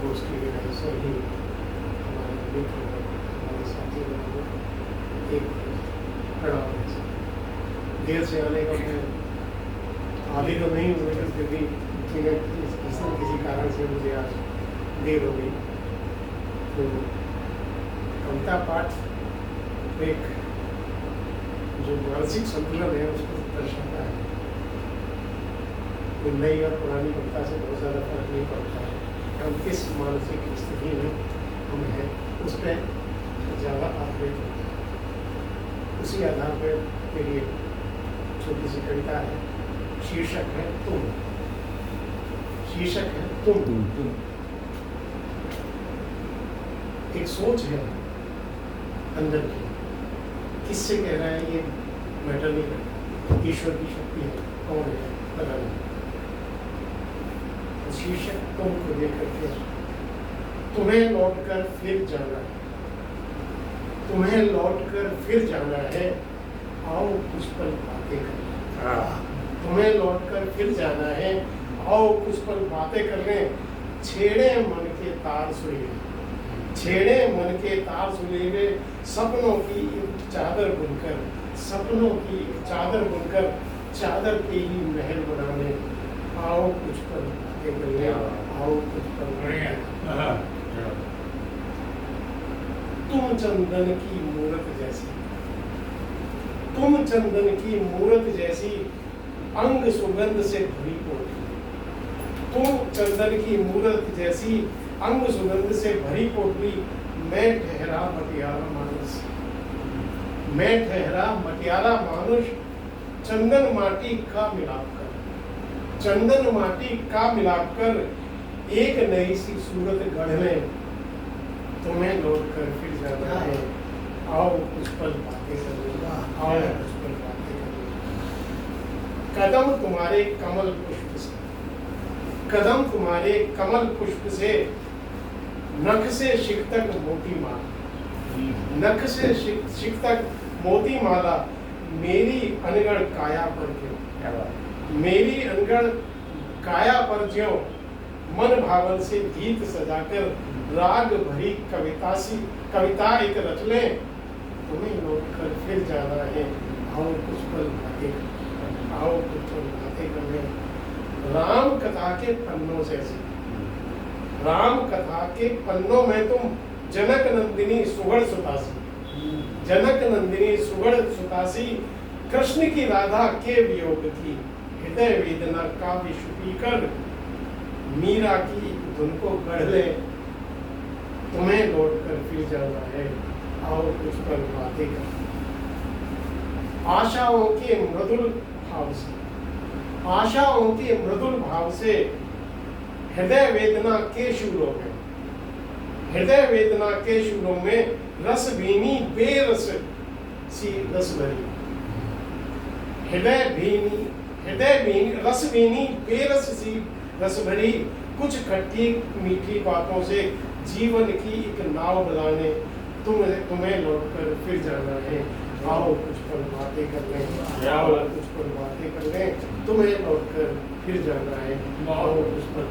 तो उसके लिए ऐसे ही हमारे मित्र हमारे साथी लोगों को एक प्रणाम है। देर से आने का मैं आदि तो नहीं हुए, फिर भी किसी न किसी कारण से मुझे आज देर हो गई। तो कविता पाठ एक जो मानसिक संतुलन है उसको दर्शाता है। कोई नई और पुरानी कविता से बहुत ज़्यादा फर्क नहीं पड़ता है, हम किस मानसिक स्थिति में हम हैं उस पर ज़्यादा आधारित होता है। उसी आधार पर मेरी एक छोटी सी कविता है, शीर्षक है तुम। शीर्षक है तुम। एक सोच है अंदर की, किससे कह रहा है ये मैटर नहीं करता, ईश्वर की शक्ति है, कौन है पता नहीं। तो शीर्षक तुम को लेकर के तुम्हें लौटकर फिर जाना है, तुम्हें लौटकर फिर जाना है, आओ कुछ पल बातें करें। तुम्हें लौटकर फिर जाना है, आओ कुछ पल बातें करने। छेड़े मन के तार सुलझे, छेड़े मन के तार सुलझे, सपनों की एक चादर बुनकर, सपनों की एक चादर बुनकर, चादर के ही महल बनाने। आओ कुछ पल बातें करने, आओ कुछ पल बातें। तुम चंदन की मूरत जैसी, तुम चंदन की मूरत जैसी, अंग सुगंध से भरी पोटली। तुम चंदन की मूरत जैसी, अंग सुगंध से भरी पोटली। मैं ठहरा मटियाला मानुष, मैं ठहरा मटियाला मानुष, चंदन माटी का मिलाप कर, चंदन माटी का मिलाप कर, एक नई सी सूरत गढ़ने। तुम्हें लौट कर फिर जाना है, आओ कुछ पल बातें करें, आओ कुछ पल बातें करें। कदम तुम्हारे कमल पुष्प से, कदम तुम्हारे कमल पुष्प से, नख से शिख तक मोती माला, नख से शिख तक मोती माला। मेरी अनगढ़ काया पर क्यों, मेरी अनगढ़ काया पर क्यों, मन भावन से गीत सजाकर, राग भरी कविता एक रच ले। तुम्हें लौट कर फिर जाना है, आओ कुछ पल बातें, आओ कुछ पल बातें करने। राम कथा के पन्नों से, राम कथा के पन्नों में तुम जनक नंदिनी सुगढ़ सुतासी, जनक नंदिनी सुगढ़ सुतासी। कृष्ण की राधा के वियोग की हृदय वेदना का विशुपी कर, मीरा की धुन को गढ़ ले। तुम्हें लौट कर फिर जाना है, आओ कुछ पल बातें कर। आशाओं के मृदुल भाव से, आशाओं के मृदुल भाव से, हृदय वेदना के शूलों में, हृदय वेदना के शूलों में, रस भीनी बेरस सी रस भरी। हृदय भीनी रस भीनी बेरस सी रस भरी। कुछ खट्टी मीठी बातों से जीवन की एक नाव बनाने। तुम्हें लौटकर फिर जाना है, आओ कुछ पल बातें करने, आओ कुछ पल बातें करने। तुम्हें लौटकर फिर जाना है, आओ कुछ पल।